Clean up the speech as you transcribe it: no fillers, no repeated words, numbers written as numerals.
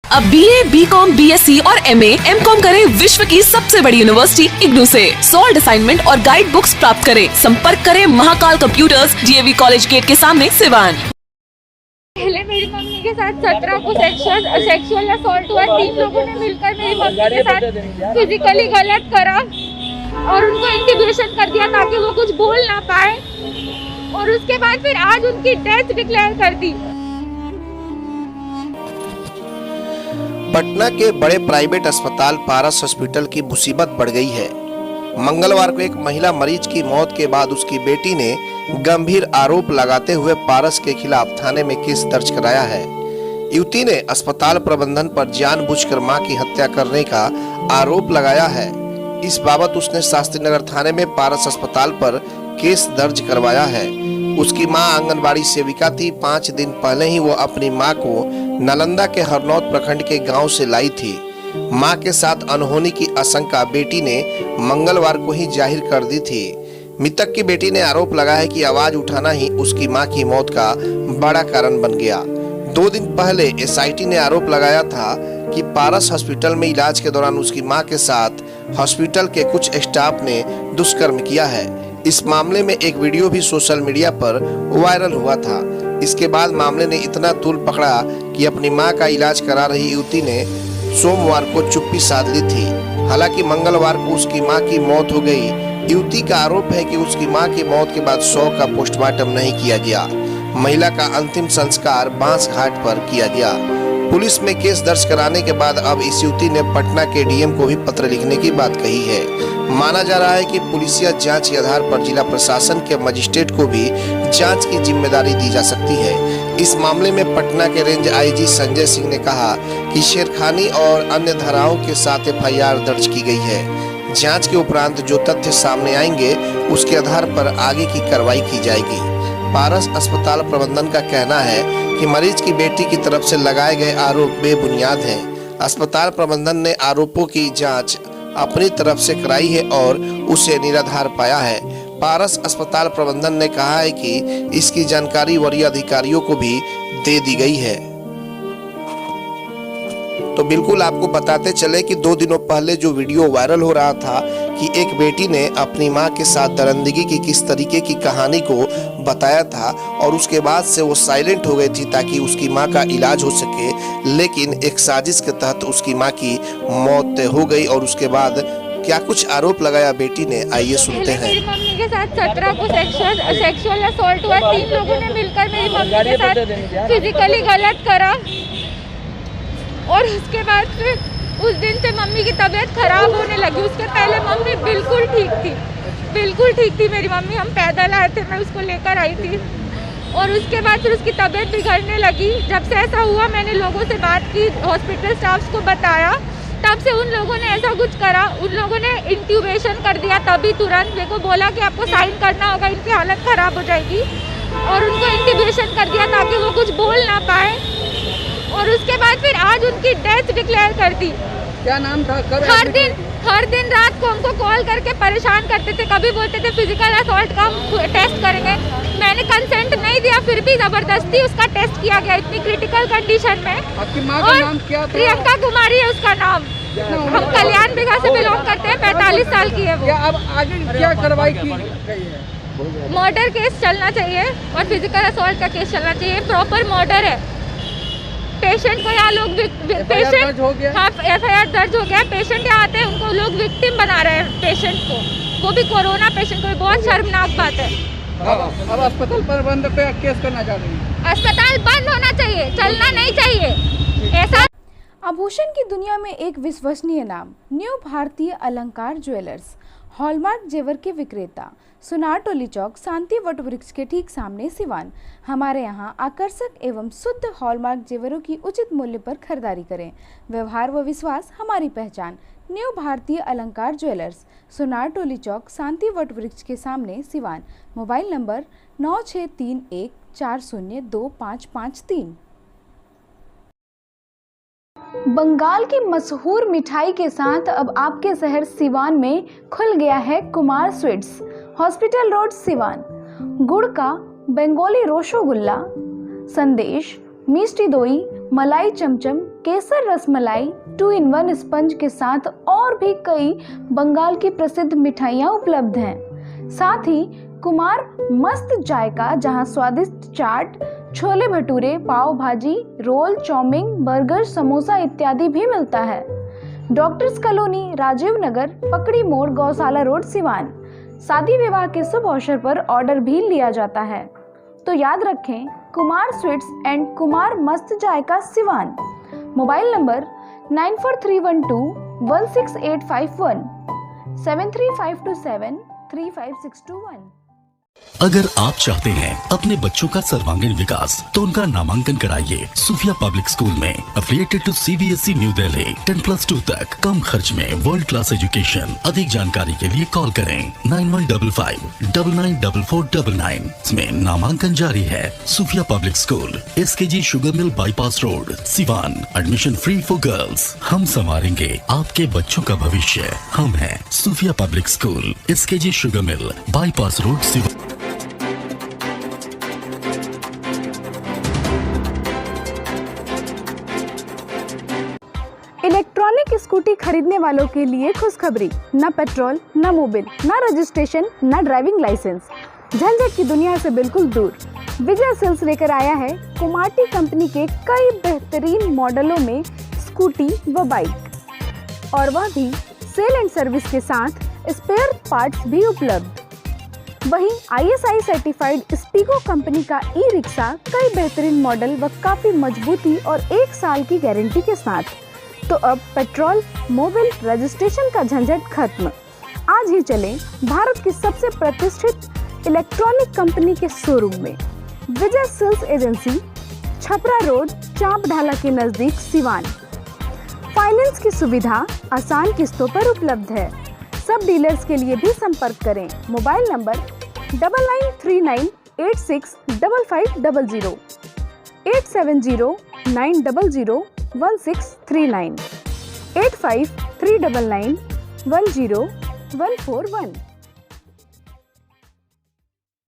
अब BA, BCom, BSc और MA, MCom करें विश्व की सबसे बड़ी यूनिवर्सिटी इग्नू से। सॉल्ड असाइनमेंट और गाइड बुक्स प्राप्त करें। संपर्क करें Mahakal computers, DAV college gate के सामने, सिवान। पहले मेरी मम्मी के साथ 17 को सेक्सुअल असॉल्ट हुआ। 3 लोगों ने मिलकर मेरी मम्मी के साथ फिजिकली गलत करा और उनको इंटिब्यूशन कर दिया ताकि वो कुछ बोल ना पाए, और उसके बाद फिर आज उनकी डेथ डिक्लेयर कर दी। पटना के बड़े प्राइवेट अस्पताल पारस हॉस्पिटल की मुसीबत बढ़ गई है। मंगलवार को एक महिला मरीज की मौत के बाद उसकी बेटी ने गंभीर आरोप लगाते हुए पारस के खिलाफ थाने में केस दर्ज कराया है। युवती ने अस्पताल प्रबंधन पर जानबूझकर मां की हत्या करने का आरोप लगाया है। इस बाबत उसने शास्त्री नगर थाने में पारस अस्पताल पर केस दर्ज करवाया है। उसकी मां आंगनबाड़ी सेविका थी। 5 दिन पहले ही वो अपनी मां को नालंदा के हरनौत प्रखंड के गांव से लाई थी। मां के साथ अनहोनी की आशंका बेटी ने मंगलवार को ही जाहिर कर दी थी। मृतक की बेटी ने आरोप लगाया है कि आवाज उठाना ही उसकी मां की मौत का बड़ा कारण बन गया। 2 दिन पहले SIT ने आरोप लगाया था कि पारस हॉस्पिटल में इलाज के दौरान उसकी मां के साथ हॉस्पिटल के कुछ स्टाफ ने दुष्कर्म किया है। इस मामले में एक वीडियो भी सोशल मीडिया पर वायरल हुआ था। इसके बाद मामले ने इतना तूल पकड़ा कि अपनी मां का इलाज करा रही युवती ने सोमवार को चुप्पी साध ली थी। हालांकि मंगलवार को उसकी मां की मौत हो गई। युवती का आरोप है कि उसकी मां की मौत के बाद शव का पोस्टमार्टम नहीं किया गया। महिला का अंतिम संस्कार बांस घाट पर किया गया। पुलिस में केस दर्ज कराने के बाद अब इस युवती ने पटना के DM को भी पत्र लिखने की बात कही है। माना जा रहा है कि पुलिसिया जांच के आधार पर जिला प्रशासन के मजिस्ट्रेट को भी जांच की जिम्मेदारी दी जा सकती है। इस मामले में पटना के रेंज IG संजय सिंह ने कहा कि छेड़खानी और अन्य धाराओं के साथ FIR दर्ज की गई है। जांच के उपरांत जो तथ्य सामने आएंगे उसके आधार पर आगे की कार्रवाई की जाएगी। पारस अस्पताल प्रबंधन का कहना है कि मरीज की बेटी की तरफ से लगाए गए आरोप बेबुनियाद हैं। अस्पताल प्रबंधन ने आरोपों की जांच अपनी तरफ से कराई है और उसे निराधार पाया है। पारस अस्पताल प्रबंधन ने कहा है कि इसकी जानकारी वरीय अधिकारियों को भी दे दी गई है। तो बिल्कुल आपको बताते चले कि 2 दिनों पहले जो वीडियो वायरल हो रहा था कि एक बेटी ने अपनी मां के साथ दरिंदगी की किस तरीके की कहानी को बताया था और उसके बाद से वो साइलेंट हो गई थी ताकि उसकी मां का इलाज हो सके, लेकिन एक साजिश के तहत उसकी मां की मौत हो गई। और उसके बाद क्या कुछ आरोप लगाया बेटी ने, आइए सुनते हैं। मेरी मम्मी के साथ 17 को सेक्सुअल असॉल्ट हुआ। 3 लोगों ने मिलकर मेरी मम्मी के साथ फिजिकली गलत करा, और उसके बाद फिर उस दिन से मम्मी की तबीयत खराब होने लगी। उसके पहले मम्मी बिल्कुल ठीक थी मेरी मम्मी। हम पैदल आए थे, मैं उसको लेकर आई थी, और उसके बाद फिर उसकी तबीयत बिगड़ने लगी। जब से ऐसा हुआ मैंने लोगों से बात की, हॉस्पिटल स्टाफ्स को बताया, तब से उन लोगों ने ऐसा कुछ करा। उन लोगों ने इंट्यूबेशन कर दिया तभी तुरंत। मेरे को बोला कि आपको साइन करना होगा, इनकी हालत ख़राब हो जाएगी, और उनको इंट्यूबेशन कर दिया ताकि वो कुछ बोल ना पाए, और उसके बाद फिर आज उनकी डेथ डिक्लेयर कर दी। क्या नाम था? हर दिन रात को हमको कॉल करके परेशान करते थे। कभी बोलते थे फिजिकल असॉल्ट का हम टेस्ट करेंगे। मैंने कंसेंट नहीं दिया, फिर भी जबरदस्ती उसका टेस्ट किया गया इतनी क्रिटिकल कंडीशन में। आपकी माँ का नाम क्या था? प्रियंका कुमारी है उसका नाम। हम कल्याण बिघा से बिलोंग करते हैं। 45 साल की है वो। अब आगे क्या कार्रवाई की गई है? मर्डर केस चलना चाहिए और फिजिकल असॉल्ट का केस चलना चाहिए। प्रॉपर मर्डर है। पेशेंट को यहाँ लोग पेशेंट हाँ FIR दर्ज हो गया। पेशेंट यहाँ आते हैं, उनको लोग विक्टिम बना रहे हैं पेशेंट को, वो भी कोरोना पेशेंट को। बहुत शर्मनाक बात है। अब अस्पताल प्रबंधन पे केस करना चाह रही है। अस्पताल बंद होना चाहिए, चलना नहीं चाहिए ऐसा। आभूषण की दुनिया में एक विश्वसनीय नाम, न्यू भारतीय अलंकार ज्वेलर्स, हॉलमार्क जेवर के विक्रेता, सुनार टोली चौक, शांति वट वृक्ष के ठीक सामने, सिवान। हमारे यहाँ आकर्षक एवं शुद्ध हॉलमार्क जेवरों की उचित मूल्य पर खरीदारी करें। व्यवहार व विश्वास हमारी पहचान। न्यू भारतीय अलंकार ज्वेलर्स, सुनार टोली चौक, शांति वट वृक्ष के सामने, सिवान। Mobile number 9631402553। बंगाल की मशहूर मिठाई के साथ अब आपके शहर सिवान में खुल गया है Kumar sweets, hospital road, Siwan. गुड़ का बंगाली रसगुल्ला, संदेश, मिष्टी दोई, मलाई चमचम, केसर रसमलाई 2-in-1 स्पंज के साथ और भी कई बंगाल की प्रसिद्ध मिठाइयाँ उपलब्ध हैं। साथ ही कुमार मस्त जायका, जहां स्वादिष्ट चाट, छोले भटूरे, पाव भाजी, रोल, चाउमीन, बर्गर, समोसा इत्यादि भी मिलता है। डॉक्टर्स कॉलोनी, राजीव नगर, पकड़ी मोड़, गौशाला रोड, सिवान। शादी विवाह के शुभ अवसर पर ऑर्डर भी लिया जाता है। तो याद रखें, कुमार स्वीट्स एंड कुमार मस्त जायका, सिवान। Mobile number 9431216851 735273561। अगर आप चाहते हैं अपने बच्चों का सर्वांगीण विकास, तो उनका नामांकन कराइए सूफिया पब्लिक स्कूल में, affiliated to CBSE New Delhi. 10+2 तक कम खर्च में वर्ल्ड क्लास एजुकेशन। अधिक जानकारी के लिए कॉल करें 9155994499। इसमें नामांकन जारी है। Sufia public school, SKG sugar mill bypass road, Siwan. Admission free for girls. हम संवारेंगे आपके बच्चों का भविष्य। हम हैं Sufia public school, SKG sugar mill bypass road, Siwan. Electronic scooty खरीदने वालों के लिए खुशखबरी। न पेट्रोल, न मोबिल, न रजिस्ट्रेशन, न ड्राइविंग लाइसेंस, झंझट की दुनिया से बिल्कुल दूर। विजय सेल्स लेकर आया है कुमाटी कंपनी के कई बेहतरीन मॉडलों में स्कूटी व बाइक, और वह भी सेल एंड सर्विस के साथ स्पेयर पार्ट्स भी उपलब्ध। वहीं ISI सर्टिफाइड स्पीको कंपनी का ई-रिक्शा कई बेहतरीन मॉडल व काफी मजबूती और 1 साल की गारंटी के साथ। तो अब पेट्रोल, मोबिल, रजिस्ट्रेशन का झंझट खत्म। आज ही चलें भारत की सबसे प्रतिष्ठित इलेक्ट्रॉनिक कंपनी के शोरूम में। विजय सेल्स एजेंसी, छपरा रोड, चांप ढाला के नजदीक, सिवान। फाइनेंस की सुविधा आसान किस्तों पर उपलब्ध है। सब डीलर्स के लिए भी संपर्क करें। Mobile number 9939865500 87090001639 8539910141।